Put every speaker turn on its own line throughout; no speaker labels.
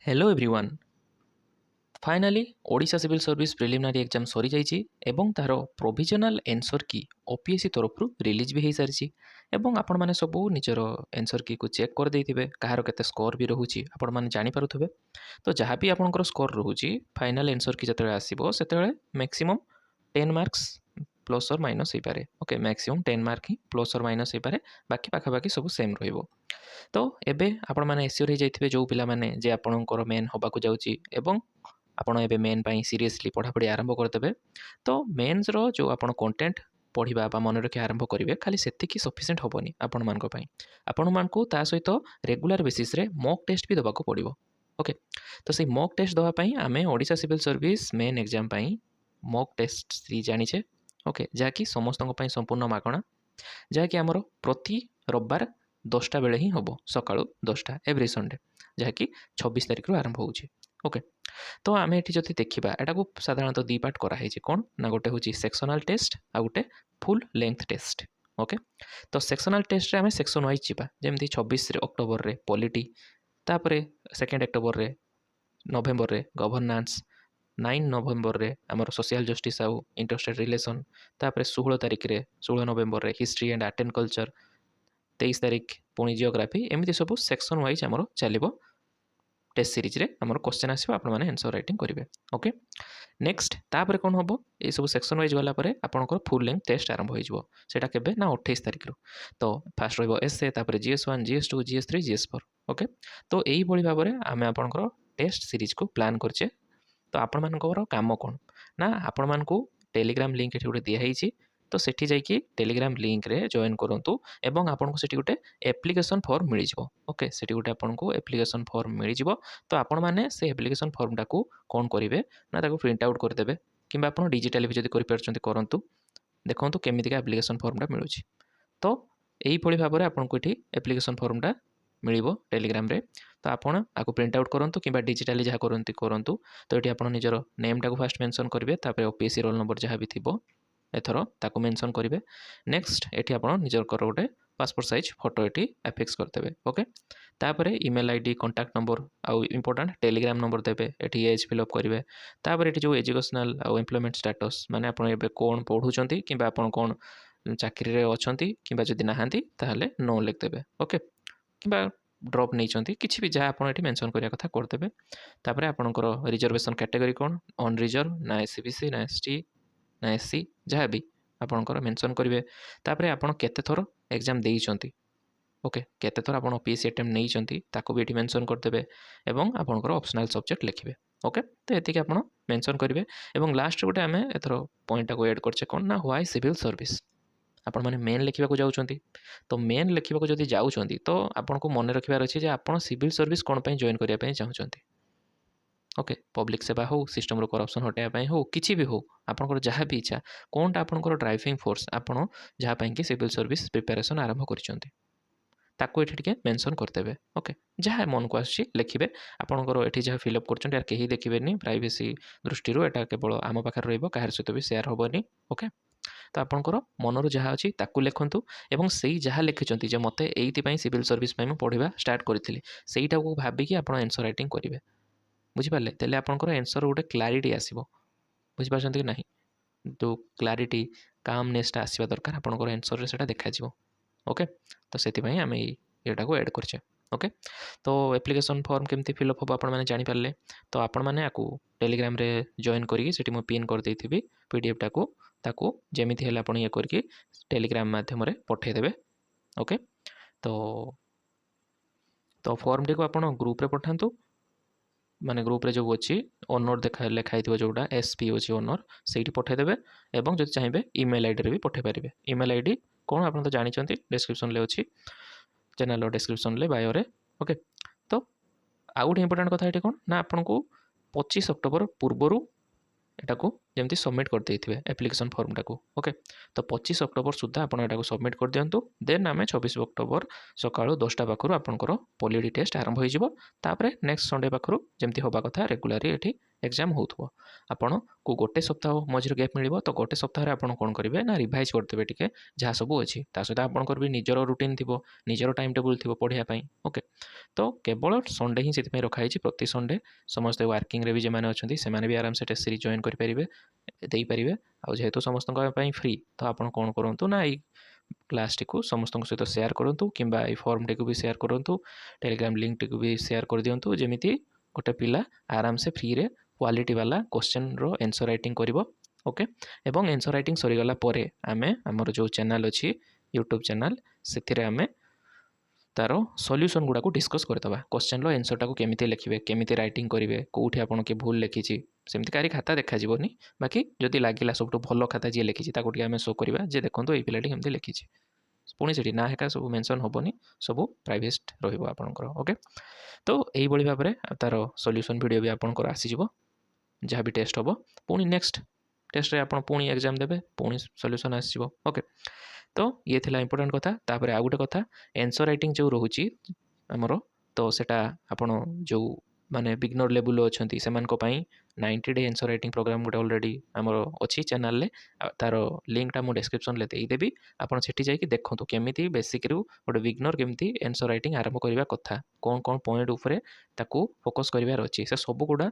Hello everyone finally Odisha civil service preliminary exam सरी जाइए एवं तार प्रोविजनल एनसर की ओपीएससी तरफ रिलीज भी हो सारी एवं आपण मैंने सब निजर एनसर की को चेक कर देते कहार केते स्कोर भी रोचे आपण मैंने जानीपे तो जहाँ भी आपंकर स्कोर रोचे फाइनाल एनसर की जिते आसो से मैक्सिमम 10 मार्क्स प्लस और माइनस हो पाए ओके मैक्सिमम 10 मार्क ही प्लस और माइनस हो पाए बाकी पाखापाखि सब सेम रहिबो। तो एबे आपण मैंने एश्योर हो जाइए जो पिला माने जे आपणकर मेन होबाकू जाउची एवं आपण एबे मेन पाई सीरियसली पढ़ापढ़ी आरंभ करदेबे। तो मेन्स रो जो आपण कंटेंट पढ़ा बा मन रखी आरंभ करेंगे खाली सेतिकी सफिशिएंट हेनी आपण मानक पई आपण मानकू ता सहित रेगुलर बेसिस रे मॉक टेस्ट भी दबाकू पड़िबो। ओके तो से मॉक टेस्ट दवा पई आमे Odisha civil service main exam पई मॉक टेस्ट सीरीज जानिछे। ओके जहाँकि समस्त संपूर्ण मागणा जहाँकि आमर प्रति रविवार 10टा बेले ही हम सका 10टा एवरी संडे जहाँकि 26 तारिख आरंभ हो। ओके तो आम ये जब देखा यहाँ को साधारणतः दी पार्ट कराई कौन ना गोटे हूँ सेक्शनल टेस्ट आ गोटे फुल लेंथ टेस्ट। ओके तो सेक्शनल टेस्ट रे आम सेक्शन वाइज जावा जमी 26 अक्टोबर रे पॉलिटी तापर 2 अक्टोबर रे नवेम्बर रे गवर्नांस 9 नवेम्बर रे आमर सोशल जस्टिस आउ इंटरस्टेट रिलेशन तापर 16 तारिख रे 16 नवेम्बर रे history and art and culture 23 तारिख पुणी जियोग्राफी एमती सब सेक्शन वाइज आमर चलो टेस्ट सीरीज रे आमर क्वेश्चन आसो आप आंसर राइटिंग करेंगे। ओके नेक्स्ट तापर कौन हम ये सब सेक्शन वाइज गलापर आपंकर फुल लेंथ टेस्ट आरंभ होटा के ना 28 तारिख तो फास्ट एसए तापर GS1 GS2 GS3 GS4। Okay तो यही भाव में आम आपंकर टेस्ट सीरीज को प्लान करचे। तो आपण मानकर काम कौन ना आपण मानकू टेलीग्राम लिंक ये गोटे दिखाई तो सेठी जाइए टेलीग्राम लिंक रे जॉइन करूँ एवं आपको सेठी गोटे एप्लिकेशन फॉर्म मिल जाव। ओके सेठी गोटे आपको एप्लिकेशन फॉर्म मिल जाव तो आपण मैंने से एप्लिकेशन फॉर्म टाक कौन करेंगे ना ताको प्रिंट आउट करदे कि आप डिजिटाली भी जब करूँ देखो केमिका एप्लिकेशन फॉर्मटा मिलूँ। तो यही भाव में आपको ये एप्लिकेशन फॉर्मटा मिल टेलीग्राम रे तो आपड़ आपको प्रिंट आउट करूँ कि डिजिटाली जहाँ करती करूँ तो ये आप निजर नेम टाक फास्ट मेंशन करेंगे तापर ओपीएससी रोल नंबर जहाँ भी थी एथर ताको मेंशन करेंगे। नेक्स्ट ये आप निजर गोटे पासपोर्ट साइज फोटो ये एफिक्स करदे। ओके तापर ईमेल आईडी कांटेक्ट नंबर आउ इम्पोर्टेंट टेलीग्राम नंबर देवे ये एज फिलअप करेंगे तापर ये जो एजुकेशनल आउ एम्प्लॉयमेंट स्टेटस माने आप कौन पढ़ुंट कि कौन चाकरी अच्छा कि जदि नहांती ताहले नो लिखदेवे। ओके कि ड्रॉप नहीं किसी भी जहाँ आप मेंशन करिया कथा करदेवे। तापर आपणकर रिजर्वेशन कैटेगरी कौन अन रिजर्व ना SCBC ना ST ना SC जहाँ भी आपणकर मेंशन करेंगे। तापर आपड़ केते थर एग्जाम देइचंती ओके केते थर आप ओपीएससी अटेम्प्ट नहीं ताको भी ये मेंशन करदेवे एवं आपणकर ऑप्शनल सब्जेक्ट लिखिए। ओके तो ये आप मेंशन करेंगे एवं लास्ट गोटे आम एथर पॉइंट को ऐड करछे कौन ना व्हाई सिविल सर्विस आपण मैंने मेन लिखा जाऊँगी तो मेन लिखा जब जाऊँगी तो आपको मन रखार अच्छे जे आप सिविल सर्विस कौन जॉइन करने चाहते। ओके पब्लिक सेवा हो सिस्टम रो करप्शन हटाया हो किसी भी हो आपंकर जहाँ भी इच्छा कौनटा आपंकर ड्राइविंग फोर्स आपड़ जहाँ कि सिविल सर्विस प्रिपेरेसन आरंभ कर ताको ये टिके मेंशन करदेवे। ओके जहाँ मन को आसी लिखिए आपंकर ये जहाँ फिलअप कर कहीं देखिए प्राइवेसी दृष्टि यहाँ केवल आम पाखे रहा सहित भी सेयार हेनी। ओके तो आपंकर मनर जहाँ अच्छी ताकू लिखु एवं से जहाँ लिखिं जे मते ये सिविल सर्विस पढ़ा स्टार्ट करी सेटा को भाविकी आप आंसर राइटिंग करेंगे बुझिपारे तेल आपंकर आंसर गोटे क्लारिटी आसो बुझिपार कि ना तो क्लारिटी कामनेसटा आसवा दरकार आपंकर आंसर से देखा। ओके तो से आम यहाँ को एड करचे। ओके तो एप्लिकेशन फॉर्म केमती फिलअप हम आप जानीपारे तो आपण मैंने आपको टेलीग्राम रे जॉइन करी मुझे पिन कर देथि PDF टाको ताको जमी हेल्ले आप ये करके टेलीग्राम माध्यम पठेदेवे। ओके तो फॉर्म टी को आप ग्रुप रे पठातु माने ग्रुप रे जो अच्छी ओनर देखा लिखाई जोटा SP अच्छी ओनर से पठेदेवे एवं जो चाहिए ईमेल आईडी भी पठे पारे। ईमेल आईडी कौन आप तो जानते डिस्क्रिप्शन ले अच्छी चैनल डिस्क्रिप्शन ले बायो रे। ओके तो आउ गोटे इंपोर्टेंट कथा ये कौन ना आपको 25 अक्टोबर पूर्वर एटा को जमती सबमिट कर देथिबे एप्लिकेशन फॉर्मटा को ओके। तो 25 अक्टोबर सुद्धा आपण एटा को सबमिट कर दियंतु देन आमे 26 अक्टोबर सकाळो 10टा पाखरु आपनकर पॉलिटी टेस्ट आरंभ होई जिवो तापरे नेक्स्ट संडे पाखरु जेमती होबा कथा रेगुलरली एठी एग्जाम होउथबो। आपण को गोटे सप्ताह मझिर गैप मिलिबो तो गोटे सप्ताह रे आपण कोन करिवे ना रिवाइज करदेबे टिके जहा सब अछि ता सहित आपनकर भी निजरो रूटीन थिबो निजरो टाइम टेबल थिबो पढिया पई ओके। तो केवल संडे ही सिथमे रखा हिची प्रति संडे समस्त वर्किंग रे भी जे माने अछंती से माने भी आराम से टेस्ट सीरीज जॉइन करि परिबे देई परिबे आ जेहेतु समस्त फ्री तो आपण कौन करूँ ना ये क्लास टी को समस्त सहित सेयार करूँ कि फॉर्म टी को भी सेयार करूँ टेलीग्राम लिंक टी को भी सेयार कर दिंतु जमीती गोटे पिला आराम से फ्री रे क्वालिटी वाला क्वेश्चन रो आंसर राइटिंग करिवो ओके। एवं आंसर राइटिंग सरीगला परे आमे हमर जो चैनल अछि यूट्यूब चैनल से आमे तार सॉल्यूशन गुड़ा को डिस्कस करदबा क्वेश्चन रो आंसर टाको केमिति लिखिबे केमिति राइटिंग करिवे कोठी आपण के भूल लिखिछि सेमति कारी खाता देखा जीवनी बाकी जदि लागिला सबटु भलो खाता जे लिखिछि ताको टी आमे शो करबा जे देखंतु ए पिलाटी केमिति लिखिछि पुणी सेठी ना हेका सब मेंशन होबनी सब प्राइवेट रहइबो आपनकर ओके। तो एही बळी भाबरे तार सॉल्यूशन वीडियो भी आपनकर आसी जिवो जहाँ भी टेस्ट होबो पुणी नेक्स्ट टेस्ट रे आपण पुणी एग्जाम देबे पुणी सॉल्यूशन आसी जिवो ओके। तो ये थिला इंपोर्टेंट कथा तापरे आ गुटे कथा आंसर राइटिंग जो रहुची हमरो तो सेटा आपण जो माने बिगनर लेवल अछंती सेमान को पई 90 डे आंसर राइटिंग प्रोग्राम गुटे ऑलरेडी हमरो अछि चैनल ले तार लिंक टा मो डिस्क्रिप्शन ले देई देबी आपण सेठी जाई कि देखंतु केमिति बेसिक रु गुटे बिगनर केमिति आंसर राइटिंग आरंभ करबा कथा कोन कोन पॉइंट ऊपर ताकू फोकस करबार अछि से सब गुडा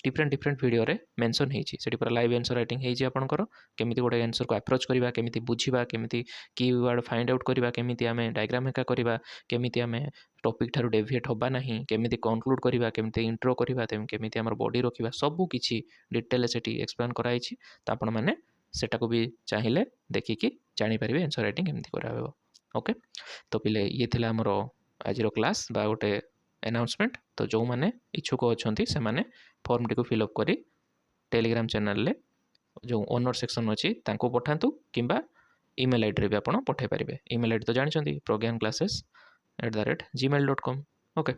डिफरेंट डिफरेंट वीडियो रे मेंशन हेछि सेठी पूरा लाइव आंसर राइटिंग हेछि आपनकर केमिति गोटे आंसर को अप्रोच करबा केमिति बुझिबा केमिति कीवर्ड फाइंड आउट करबा केमिति आमे डायग्राम हेका करबा केमिति आमे टॉपिक थारु डेविएट होबा नाही केमिति कंक्लूड करबा केमिति इंट्रो करबा केमिति हमर बॉडी रखिबा सब किछि डिटेल सेठी एक्सप्लेन कराइछि त आपण माने सेटा को भी चाहिए देखि कि जानि परिबे आंसर राइटिंग केमिति कराबो ओके। तो पिले ये थिला हमर आजिरो क्लास बा गोटे अनाउंसमेंट तो जो माने इच्छुक अछंती से माने फॉर्म टी को फिलअप करी टेलीग्राम चैनल ले जो ओनर सेक्शन अच्छी तांको पठातु किंबा ईमेल आईडी रे भी आपण पठाई पारिबे ईमेल आईडी तो जानछंती progyanclasses@gmail.com ओके।